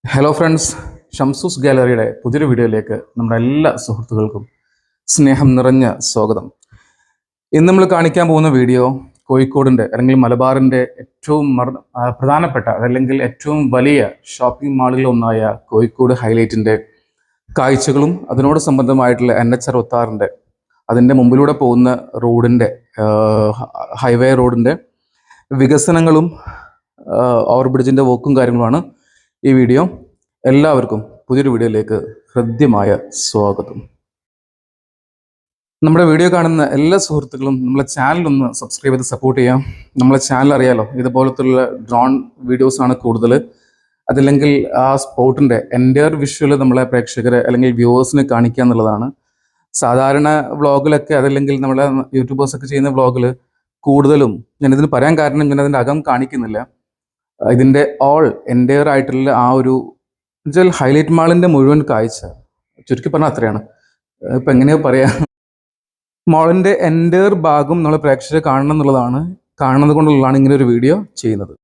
Hello friends, ഷംസൂസ് ഗാലറിയുടെ പുതിയൊരു വീഡിയോയിലേക്ക് നമ്മുടെ എല്ലാ സുഹൃത്തുക്കൾക്കും സ്നേഹം നിറഞ്ഞ സ്വാഗതം. ഇന്ന് നമ്മൾ കാണിക്കാൻ പോകുന്ന വീഡിയോ കോഴിക്കോടിൻ്റെ അല്ലെങ്കിൽ മലബാറിൻ്റെ ഏറ്റവും പ്രധാനപ്പെട്ട അതല്ലെങ്കിൽ ഏറ്റവും വലിയ ഷോപ്പിംഗ് മാളുകളിൽ കോഴിക്കോട് ഹൈലൈറ്റിൻ്റെ കാഴ്ചകളും അതിനോട് സംബന്ധമായിട്ടുള്ള NH-66 അതിൻ്റെ മുമ്പിലൂടെ പോകുന്ന റോഡിൻ്റെ ഹൈവേ റോഡിൻ്റെ വികസനങ്ങളും ഓവർബ്രിഡ്ജിൻ്റെ വർക്കും കാര്യങ്ങളുമാണ് ഈ വീഡിയോ. എല്ലാവർക്കും പുതിയൊരു വീഡിയോയിലേക്ക് ഹൃദ്യമായ സ്വാഗതം. നമ്മുടെ വീഡിയോ കാണുന്ന എല്ലാ സുഹൃത്തുക്കളും നമ്മളെ ചാനലൊന്ന് സബ്സ്ക്രൈബ് ചെയ്ത് സപ്പോർട്ട് ചെയ്യാം. നമ്മളെ ചാനൽ അറിയാലോ, ഇതുപോലത്തുള്ള ഡ്രോൺ വീഡിയോസാണ് കൂടുതൽ. അതല്ലെങ്കിൽ ആ സ്പോട്ടിൻ്റെ എൻ്റയർ വിഷ്വൽ നമ്മളെ പ്രേക്ഷകരെ അല്ലെങ്കിൽ വ്യൂവേഴ്സിന് കാണിക്കുക എന്നുള്ളതാണ്. സാധാരണ വ്ളോഗിലൊക്കെ അതല്ലെങ്കിൽ നമ്മളെ യൂട്യൂബേഴ്സൊക്കെ ചെയ്യുന്ന വ്ളോഗിൽ കൂടുതലും ഞാനിതിന് പറയാൻ കാരണം ഞാനതിൻ്റെ അകം കാണിക്കുന്നില്ല. ഇതിൻ്റെ എൻ്റയർ ആയിട്ടുള്ള ആ ഒരു ഹൈലൈറ്റ് മാളിൻ്റെ മുഴുവൻ കാഴ്ച ചുരുക്കി പറഞ്ഞാൽ അത്രയാണ്. ഇപ്പം എങ്ങനെയോ പറയാം, മാളിൻ്റെ എൻ്റയർ ഭാഗം നമ്മൾ പ്രേക്ഷകരെ കാണണം എന്നുള്ളതാണ്. കാണുന്നത് കൊണ്ടുള്ളതാണ് ഇങ്ങനെ ഒരു വീഡിയോ ചെയ്യുന്നത്.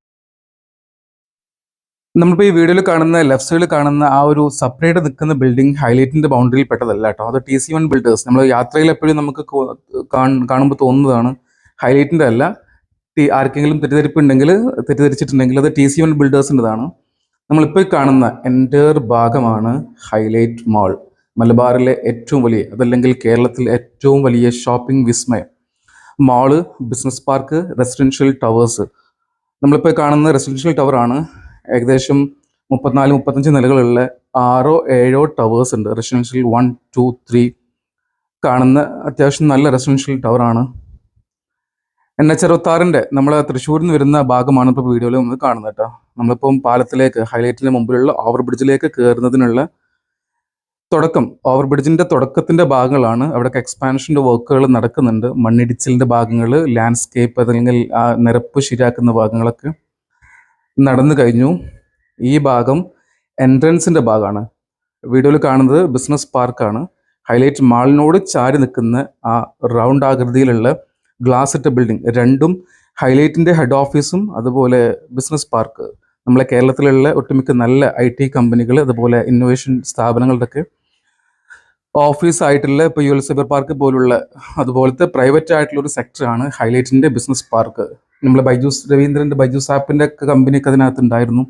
നമ്മളിപ്പോൾ ഈ വീഡിയോയിൽ കാണുന്ന ലെഫ്റ്റ് സൈഡിൽ കാണുന്ന ആ ഒരു സെപ്പറേറ്റ് നിൽക്കുന്ന ബിൽഡിംഗ് ഹൈലൈറ്റിൻ്റെ ബൗണ്ടറിയിൽ പെട്ടതല്ല കേട്ടോ. അത് TC1 ബിൽഡേഴ്സ്. നമ്മൾ യാത്രയിൽ എപ്പോഴും നമുക്ക് കാണുമ്പോൾ തോന്നുന്നതാണ് ഹൈലൈറ്റിൻ്റെ അല്ല. ആർക്കെങ്കിലും തെറ്റിദ്ധരിച്ചിട്ടുണ്ടെങ്കിൽ അത് TC1 ബിൽഡേഴ്സിൻ്റെതാണ്. നമ്മളിപ്പോൾ കാണുന്ന എൻ്റയർ ഭാഗമാണ് ഹൈലൈറ്റ് മാൾ. മലബാറിലെ ഏറ്റവും വലിയ അതല്ലെങ്കിൽ കേരളത്തിലെ ഏറ്റവും വലിയ ഷോപ്പിംഗ് വിസ്മയം. Mall, business park, residential towers. നമ്മളിപ്പോൾ കാണുന്ന റെസിഡൻഷ്യൽ ടവറാണ്. ഏകദേശം 34-35 നിലകളുള്ള 6-7 ടവേഴ്സ് ഉണ്ട്. റെസിഡൻഷ്യൽ 1, 2, 3 കാണുന്ന അത്യാവശ്യം നല്ല റെസിഡൻഷ്യൽ ടവറാണ്. NH-66 നമ്മൾ തൃശ്ശൂരിൽ നിന്ന് വരുന്ന ഭാഗമാണ് ഇപ്പോൾ വീഡിയോയിൽ നമ്മൾ കാണുന്നത് കേട്ടോ. നമ്മളിപ്പം പാലത്തിലേക്ക് ഹൈലൈറ്റിന് മുമ്പിലുള്ള ഓവർബ്രിഡ്ജിലേക്ക് കയറുന്നതിനുള്ള ഓവർബ്രിഡ്ജിൻ്റെ തുടക്കത്തിൻ്റെ ഭാഗങ്ങളാണ്. അവിടെയൊക്കെ എക്സ്പാൻഷൻ്റെ വർക്കുകൾ നടക്കുന്നുണ്ട്. മണ്ണിടിച്ചിലിൻ്റെ ഭാഗങ്ങൾ, ലാൻഡ്സ്കേപ്പ് അല്ലെങ്കിൽ ആ നിരപ്പ് ശരിയാക്കുന്ന ഭാഗങ്ങളൊക്കെ നടന്നു കഴിഞ്ഞു. ഈ ഭാഗം എൻട്രൻസിൻ്റെ ഭാഗമാണ്. വീഡിയോയിൽ കാണുന്നത് ബിസിനസ് പാർക്കാണ്. ഹൈലൈറ്റ് മാളിനോട് ചാരി നിൽക്കുന്ന ആ റൗണ്ട് ആകൃതിയിലുള്ള ഗ്ലാസ് ഇട്ട ബിൽഡിംഗ് രണ്ടും ഹൈലൈറ്റിൻ്റെ ഹെഡ് ഓഫീസും അതുപോലെ ബിസിനസ് പാർക്ക്, നമ്മളെ കേരളത്തിലുള്ള ഒട്ടുമിക്ക നല്ല IT കമ്പനികൾ അതുപോലെ ഇന്നോവേഷൻ സ്ഥാപനങ്ങളുടെയൊക്കെ ഓഫീസായിട്ടുള്ള ഇപ്പോൾ UL സൈബർ പാർക്ക് പോലുള്ള അതുപോലത്തെ പ്രൈവറ്റ് ആയിട്ടുള്ള ഒരു സെക്ടറാണ് ഹൈലൈറ്റിൻ്റെ ബിസിനസ് പാർക്ക്. നമ്മൾ ബൈജൂസ് ആപ്പിൻ്റെ ഒക്കെ കമ്പനിയൊക്കെ അതിനകത്ത് ഉണ്ടായിരുന്നു.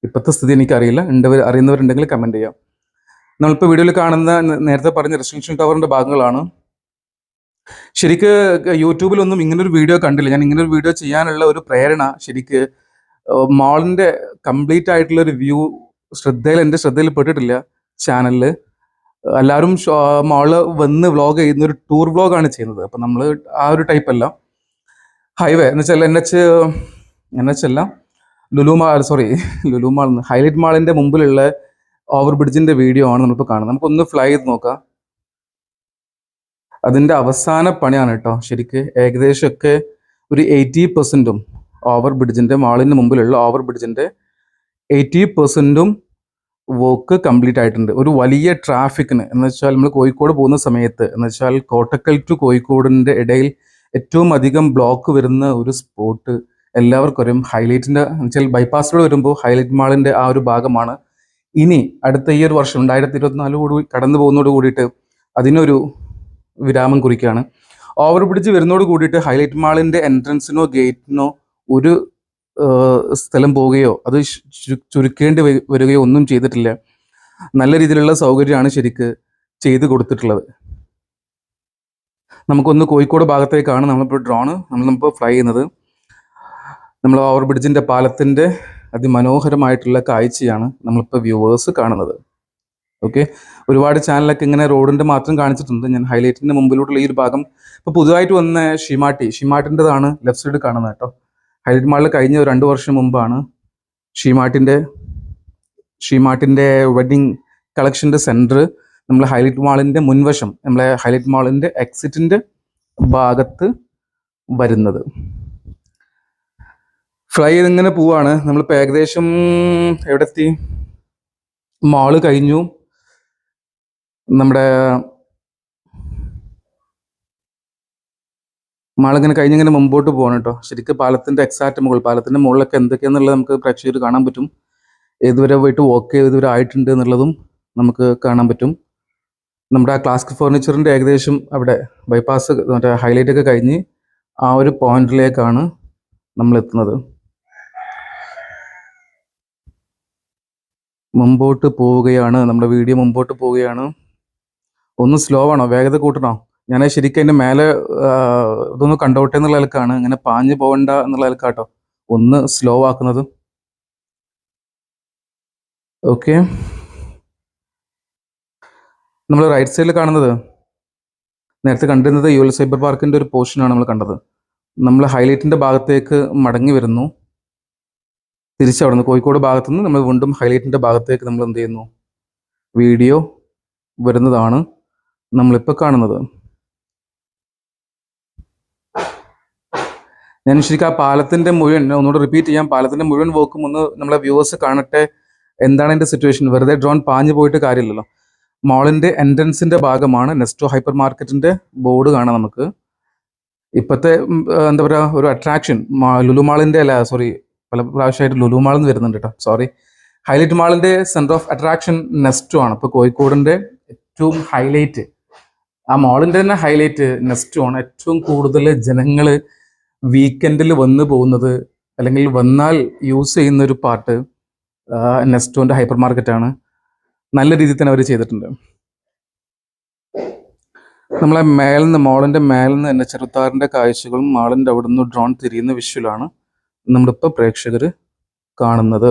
ഇപ്പോഴത്തെ സ്ഥിതി എനിക്കറിയില്ല. അറിയുന്നവരുണ്ടെങ്കിൽ കമൻറ്റ് ചെയ്യാം. നമ്മളിപ്പോൾ വീഡിയോയിൽ കാണുന്ന നേരത്തെ പറഞ്ഞ റെസിഡൻഷ്യൽ ടവറിൻ്റെ ഭാഗങ്ങളാണ്. ശരിക്ക് യൂട്യൂബിലൊന്നും ഇങ്ങനൊരു വീഡിയോ കണ്ടില്ല. ഞാൻ ഇങ്ങനൊരു വീഡിയോ ചെയ്യാനുള്ള ഒരു പ്രേരണ ശരിക്ക് മാളിൻ്റെ കംപ്ലീറ്റ് ആയിട്ടുള്ള ഒരു വ്യൂ എൻ്റെ ശ്രദ്ധയിൽ പെട്ടിട്ടില്ല ചാനലിൽ. എല്ലാവരും മാള് വന്ന് വ്ളോഗ് ചെയ്യുന്ന ഒരു ടൂർ വ്ളോഗാണ് ചെയ്യുന്നത്. അപ്പം നമ്മൾ ആ ഒരു ടൈപ്പ് അല്ല. ഹൈവേ എന്ന് വെച്ചാൽ NH അല്ല, ലുലു മാൾ ഹൈലൈറ്റ് മാളിൻ്റെ മുമ്പിലുള്ള ഓവർബ്രിഡ്ജിൻ്റെ വീഡിയോ ആണ് നമ്മളിപ്പോൾ കാണുന്നത്. നമുക്കൊന്ന് ഫ്ലൈ ചെയ്ത് നോക്കാം. അതിൻ്റെ അവസാന പണിയാണ് കേട്ടോ. ശരിക്ക് ഏകദേശമൊക്കെ ഒരു 80% ഓവർബ്രിഡ്ജിൻ്റെ മാളിന് മുമ്പിലുള്ള ഓവർബ്രിഡ്ജിൻ്റെ 80% വർക്ക് കംപ്ലീറ്റ് ആയിട്ടുണ്ട്. ഒരു വലിയ ട്രാഫിക്കിന് എന്ന് വെച്ചാൽ നമ്മൾ കോഴിക്കോട് പോകുന്ന സമയത്ത് എന്ന് വെച്ചാൽ കോട്ടക്കൽ ടു കോഴിക്കോടിൻ്റെ ഇടയിൽ ഏറ്റവും അധികം ബ്ലോക്ക് വരുന്ന ഒരു സ്പോട്ട് എല്ലാവർക്കും അറിയാം. ഹൈലൈറ്റിൻ്റെ എന്ന് വെച്ചാൽ ബൈപ്പാസിലൂടെ വരുമ്പോൾ ഹൈലൈറ്റ് മാളിൻ്റെ ആ ഒരു ഭാഗമാണ്. ഇനി അടുത്ത ഈ ഒരു വർഷം 2024 കൂടി കടന്നു പോകുന്നതോട് കൂടിയിട്ട് അതിനൊരു വിരാമം കുറിക്കുകയാണ്. ഓവർബ്രിഡ്ജ് വരുന്നതോട് കൂടിയിട്ട് ഹൈലൈറ്റ് മാളിൻ്റെ എൻട്രൻസിനോ ഗേറ്റിനോ ഒരു സ്ഥലം പോവുകയോ അത് ചുരുക്കേണ്ടി വരികയോ ഒന്നും ചെയ്തിട്ടില്ല. നല്ല രീതിയിലുള്ള സൗകര്യമാണ് ശരിക്ക് ചെയ്ത് കൊടുത്തിട്ടുള്ളത്. നമുക്കൊന്ന് കോഴിക്കോട് ഭാഗത്തേക്കാണ് നമ്മളിപ്പോൾ ഫ്ലൈ ചെയ്യുന്നത്. നമ്മൾ ഓവർബ്രിഡ്ജിൻ്റെ പാലത്തിൻ്റെ അതിമനോഹരമായിട്ടുള്ള കാഴ്ചയാണ് നമ്മളിപ്പോൾ വ്യൂവേഴ്സ് കാണുന്നത്. ഓക്കെ, ഒരുപാട് ചാനലൊക്കെ ഇങ്ങനെ റോഡിൻ്റെ മാത്രം കാണിച്ചിട്ടുണ്ട്. ഞാൻ ഹൈലൈറ്റിൻ്റെ മുമ്പിലോട്ടുള്ള ഈ ഒരു ഭാഗം ഇപ്പോൾ പുതുതായിട്ട് വന്ന ഷീമാട്ടിൻ്റെതാണ് ലെഫ്റ്റ് സൈഡ് കാണുന്നത് കേട്ടോ. ഹൈലൈറ്റ് മാളിൽ കഴിഞ്ഞ 2 വർഷം മുമ്പാണ് ഷീമാട്ടിൻ്റെ വെഡിങ് കളക്ഷൻ്റെ സെൻറ്റർ നമ്മൾ ഹൈലൈറ്റ് മാളിൻ്റെ മുൻവശം, നമ്മളെ ഹൈലൈറ്റ് മാളിൻ്റെ എക്സിറ്റിൻ്റെ ഭാഗത്ത് വരുന്നത്. ഫ്ലൈ ചെയ്തിങ്ങനെ പോവാണ്. നമ്മളിപ്പോൾ ഏകദേശം എവിടെ എത്തി? മാള് കഴിഞ്ഞു. നമ്മുടെ മാളിങ്ങനെ കഴിഞ്ഞിങ്ങനെ മുമ്പോട്ട് പോകണം കേട്ടോ. ശരിക്കും പാലത്തിൻ്റെ എക്സാക്റ്റ് പാലത്തിൻ്റെ മുകളിലൊക്കെ എന്തൊക്കെയാണെന്നുള്ളത് നമുക്ക് പ്രേക്ഷകർ കാണാൻ പറ്റും. ഏതുവരെ പോയിട്ട് വർക്ക് ഏതുവരെ ആയിട്ടുണ്ട് എന്നുള്ളതും നമുക്ക് കാണാൻ പറ്റും. നമ്മുടെ ആ ക്ലാസിക് ഫർണിച്ചറിൻ്റെ ഏകദേശം അവിടെ ബൈപ്പാസ് മറ്റേ ഹൈലൈറ്റ് ഒക്കെ കഴിഞ്ഞ് ആ ഒരു പോയിന്റിലേക്കാണ് നമ്മൾ എത്തുന്നത്. മുമ്പോട്ട് പോവുകയാണ്, നമ്മുടെ വീഡിയോ മുമ്പോട്ട് പോവുകയാണ്. ഒന്ന് സ്ലോ ആണോ, വേഗത കൂട്ടണോ? ഞാൻ ശരിക്കും അതിൻ്റെ മേലെ ഇതൊന്ന് കണ്ടോട്ടെ എന്നുള്ള നിലക്കാണ്, ഇങ്ങനെ പാഞ്ഞു പോകണ്ട എന്നുള്ള നിലക്കാട്ടോ ഒന്ന് സ്ലോ ആക്കുന്നത്. ഓക്കെ, നമ്മൾ റൈറ്റ് സൈഡിൽ കാണുന്നത് നേരത്തെ കണ്ടിരുന്നത് UL സൈബർ പാർക്കിൻ്റെ ഒരു പോർഷനാണ് നമ്മൾ കണ്ടത്. നമ്മൾ ഹൈലൈറ്റിൻ്റെ ഭാഗത്തേക്ക് മടങ്ങി വരുന്നു. തിരിച്ചവിടെ നിന്ന് കോഴിക്കോട് ഭാഗത്തു നിന്ന് നമ്മൾ വീണ്ടും ഹൈലൈറ്റിൻ്റെ ഭാഗത്തേക്ക് നമ്മൾ എന്ത് ചെയ്യുന്നു, വീഡിയോ വരുന്നതാണ് നമ്മളിപ്പോൾ കാണുന്നത്. ഞാൻ ശരിക്കും ആ പാലത്തിൻ്റെ മുഴുവൻ ഒന്നുകൂടെ റിപ്പീറ്റ് ചെയ്യാം. പാലത്തിൻ്റെ മുഴുവൻ വർക്കും ഒന്ന് നമ്മളെ വ്യൂവേഴ്സ് കാണട്ടെ, എന്താണ് എൻ്റെ സിറ്റുവേഷൻ. വെറുതെ ഡ്രോൺ പാഞ്ഞു പോയിട്ട് കാര്യമില്ലല്ലോ. മോളിൻ്റെ എൻട്രൻസിൻ്റെ ഭാഗമാണ് നെസ്റ്റോ ഹൈപ്പർ മാർക്കറ്റിൻ്റെ ബോർഡ് കാണാം നമുക്ക്. ഇപ്പോഴത്തെ എന്താ പറയുക, ഒരു അട്രാക്ഷൻ ലുലു മാളിൻ്റെ അല്ല, സോറി, പല പ്രാവശ്യമായിട്ട് ലുലു മാളിൽ നിന്ന് വരുന്നുണ്ട് കേട്ടോ, സോറി. ഹൈലൈറ്റ് മാളിൻ്റെ സെൻറ്റർ ഓഫ് അട്രാക്ഷൻ നെസ്റ്റോ ആണ്. ഇപ്പോൾ കോഴിക്കോടിൻ്റെ ഏറ്റവും ഹൈലൈറ്റ്, ആ മാളിൻ്റെ തന്നെ ഹൈലൈറ്റ് നെസ്റ്റോ ആണ്. ഏറ്റവും കൂടുതൽ ജനങ്ങൾ വീക്കെൻഡിൽ വന്നു പോകുന്നത് അല്ലെങ്കിൽ വന്നാൽ യൂസ് ചെയ്യുന്ന ഒരു പാർട്ട് നെസ്റ്റോൻ്റെ ഹൈപ്പർ മാർക്കറ്റാണ്. നല്ല രീതിയിൽ തന്നെ അവർ ചെയ്തിട്ടുണ്ട്. നമ്മളെ മേലിൽ നിന്ന്, മോളിൻ്റെ മേലിൽ നിന്ന് തന്നെ ചെറുത്താറിൻ്റെ കാഴ്ചകളും മാളിൻ്റെ അവിടെ നിന്ന് ഡ്രോൺ തിരിയുന്ന വിഷ്വലാണ് നമ്മളിപ്പോൾ പ്രേക്ഷകർ കാണുന്നത്.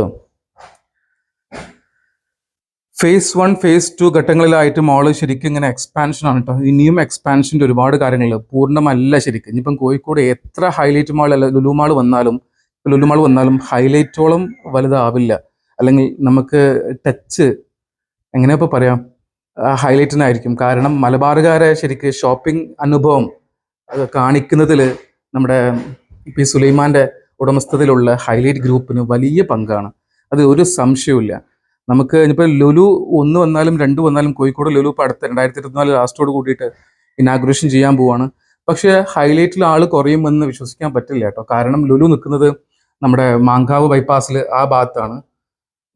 ഫേസ് 1, ഫേസ് 2 ഘട്ടങ്ങളിലായിട്ട് മോള് ശരിക്കും ഇങ്ങനെ എക്സ്പാൻഷനാണ് കേട്ടോ. ഇനിയും എക്സ്പാൻഷൻ്റെ ഒരുപാട് കാര്യങ്ങൾ, പൂർണ്ണമല്ല ശരിക്കും. ഇനിയിപ്പം കോഴിക്കോട് എത്ര ഹൈലൈറ്റ് മാൾ അല്ല ലുലു മാൾ വന്നാലും ഹൈലൈറ്റോളം വലുതാവില്ല. അല്ലെങ്കിൽ നമുക്ക് ടച്ച് എങ്ങനെയാ ഇപ്പോൾ പറയാം, ഹൈലൈറ്റിനായിരിക്കും. കാരണം മലബാറുകാരെ ശരിക്ക് ഷോപ്പിംഗ് അനുഭവം കാണിക്കുന്നതിൽ നമ്മുടെ പി സുലൈമാൻ്റെ ഉടമസ്ഥതയിലുള്ള ഹൈലൈറ്റ് ഗ്രൂപ്പിന് വലിയ പങ്കാണ്. അത് ഒരു സംശയവുമില്ല. നമുക്ക് ഇനിയിപ്പോൾ ലുലു 1 വന്നാലും 2 വന്നാലും കോഴിക്കോട് ലുലു ഇപ്പോൾ അടുത്ത 2024 ലാസ്റ്റോട് കൂടിയിട്ട് ഇനാഗുറേഷൻ ചെയ്യാൻ പോവാണ്. പക്ഷേ ഹൈലൈറ്റിൽ ആൾ കുറയുമെന്ന് വിശ്വസിക്കാൻ പറ്റില്ല കേട്ടോ. കാരണം ലുലു നിൽക്കുന്നത് നമ്മുടെ മാങ്കാവ് ബൈപ്പാസിൽ ആ ഭാഗത്താണ്,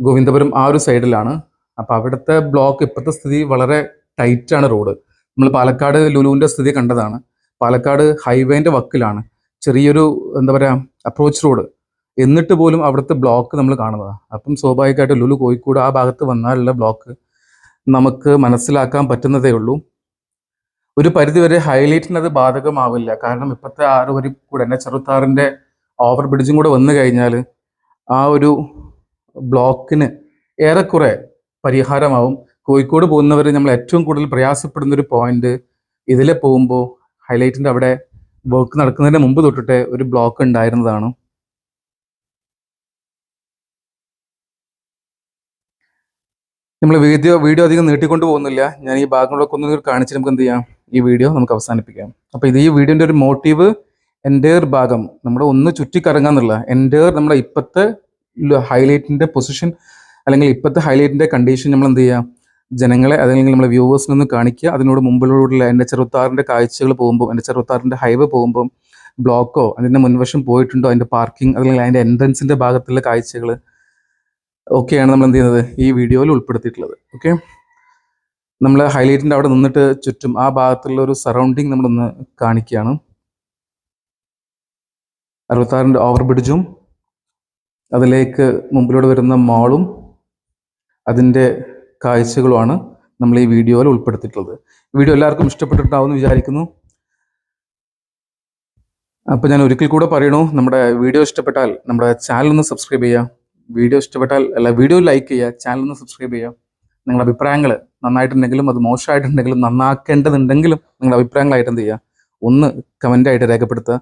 ഗോവിന്ദപുരം ആ ഒരു സൈഡിലാണ്. അപ്പോൾ അവിടുത്തെ ബ്ലോക്ക് ഇപ്പോഴത്തെ സ്ഥിതി വളരെ ടൈറ്റാണ് റോഡ്. നമ്മൾ പാലക്കാട് ലുലുവിൻ്റെ സ്ഥിതി കണ്ടതാണ്. പാലക്കാട് ഹൈവേൻ്റെ വക്കിലാണ്, ചെറിയൊരു എന്താ പറയുക അപ്രോച്ച് റോഡ്, എന്നിട്ട് പോലും അവിടുത്തെ ബ്ലോക്ക് നമ്മൾ കാണുന്നതാണ്. അപ്പം സ്വാഭാവികമായിട്ട് ലുലു കോഴിക്കോട് ആ ഭാഗത്ത് വന്നാലുള്ള ബ്ലോക്ക് നമുക്ക് മനസ്സിലാക്കാൻ പറ്റുന്നതേ ഉള്ളൂ. ഒരു പരിധിവരെ ഹൈലൈറ്റിന് അത് ബാധകമാവില്ല. കാരണം ഇപ്പോഴത്തെ 6 വരി കൂടെ തന്നെ ചെറുത്താറിൻ്റെ ഓവർ ബ്രിഡ്ജും കൂടെ വന്നു കഴിഞ്ഞാൽ ആ ഒരു ബ്ലോക്കിന് ഏറെക്കുറെ പരിഹാരമാവും. കോഴിക്കോട് പോകുന്നവർ നമ്മൾ ഏറ്റവും കൂടുതൽ പ്രയാസപ്പെടുന്നൊരു പോയിന്റ്, ഇതിലെ പോകുമ്പോൾ ഹൈലൈറ്റിൻ്റെ അവിടെ വർക്ക് നടക്കുന്നതിന് മുമ്പ് തൊട്ടിട്ട് ഒരു ബ്ലോക്ക് ഉണ്ടായിരുന്നതാണ്. നമ്മൾ വീഡിയോ അധികം നീട്ടിക്കൊണ്ട് പോകുന്നില്ല. ഞാൻ ഈ ഭാഗങ്ങളൊക്കെ ഒന്ന് കാണിച്ച് നമുക്ക് എന്ത് ചെയ്യാം, ഈ വീഡിയോ നമുക്ക് അവസാനിപ്പിക്കാം. അപ്പോൾ ഇത് ഈ വീഡിയോൻ്റെ ഒരു മോട്ടീവ് എൻ്റെയർ ഭാഗം നമ്മുടെ ഒന്ന് ചുറ്റിക്കറങ്ങാന്നുള്ള, എൻ്റെയർ നമ്മുടെ ഇപ്പോഴത്തെ ഹൈലൈറ്റിൻ്റെ പൊസിഷൻ അല്ലെങ്കിൽ ഇപ്പോഴത്തെ ഹൈലൈറ്റിൻ്റെ കണ്ടീഷൻ നമ്മൾ എന്ത് ചെയ്യുക, ജനങ്ങളെ അല്ലെങ്കിൽ നമ്മളെ വ്യൂവേഴ്സിനൊന്ന് കാണിക്കുക. അതിനോട് മുമ്പിലുള്ള എൻ്റെ ചെറുത്താറിൻ്റെ കാഴ്ചകൾ പോകുമ്പോൾ, എൻ്റെ ചെറുത്താറിൻ്റെ ഹൈവേ പോകുമ്പോൾ ബ്ലോക്കോ അതിൻ്റെ മുൻവശം പോയിട്ടുണ്ടോ, അതിൻ്റെ പാർക്കിംഗ് അല്ലെങ്കിൽ അതിൻ്റെ എൻട്രൻസിൻ്റെ ഭാഗത്തുള്ള കാഴ്ചകൾ ഒക്കെയാണ് നമ്മൾ എന്ത് ചെയ്യുന്നത് ഈ വീഡിയോയിൽ ഉൾപ്പെടുത്തിയിട്ടുള്ളത്. ഓക്കെ, നമ്മൾ ഹൈലൈറ്റിൻ്റെ അവിടെ നിന്നിട്ട് ചുറ്റും ആ ഭാഗത്തുള്ള ഒരു സറൗണ്ടിങ് നമ്മളൊന്ന് കാണിക്കുകയാണ്. 66ൻ്റെ ഓവർ ബ്രിഡ്ജും അതിലേക്ക് മുമ്പിലൂടെ വരുന്ന മാളും അതിൻ്റെ കാഴ്ചകളുമാണ് നമ്മൾ ഈ വീഡിയോയിൽ ഉൾപ്പെടുത്തിയിട്ടുള്ളത്. വീഡിയോ എല്ലാവർക്കും ഇഷ്ടപ്പെട്ടിട്ടുണ്ടാവുമെന്ന് വിചാരിക്കുന്നു. അപ്പോൾ ഞാൻ ഒരിക്കൽ കൂടെ പറയണു, നമ്മുടെ വീഡിയോ ഇഷ്ടപ്പെട്ടാൽ നമ്മുടെ ചാനൽ ഒന്ന് സബ്സ്ക്രൈബ് ചെയ്യുക. വീഡിയോ ലൈക്ക് ചെയ്യുക, ചാനൽ ഒന്ന് സബ്സ്ക്രൈബ് ചെയ്യുക. നിങ്ങളുടെ അഭിപ്രായങ്ങൾ നന്നായിട്ടുണ്ടെങ്കിലും അത് മോശമായിട്ടുണ്ടെങ്കിലും നന്നാക്കേണ്ടതുണ്ടെങ്കിലും നിങ്ങളുടെ അഭിപ്രായങ്ങളായിട്ട് എന്ത് ചെയ്യുക, ഒന്ന് കമൻ്റായിട്ട് രേഖപ്പെടുത്തുക.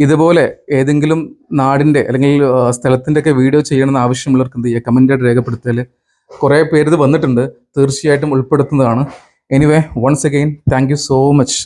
ഇതുപോലെ ഏതെങ്കിലും നാടിൻ്റെ അല്ലെങ്കിൽ സ്ഥലത്തിൻ്റെയൊക്കെ വീഡിയോ ചെയ്യണമെന്ന് ആവശ്യമുള്ളവർക്ക് എന്ത് ചെയ്യുക, കമൻ്റായിട്ട് രേഖപ്പെടുത്തൽ. കുറേ പേര് ഇത് വന്നിട്ടുണ്ട്, തീർച്ചയായിട്ടും ഉൾപ്പെടുത്തുന്നതാണ്. Anyway, once again thank you so much.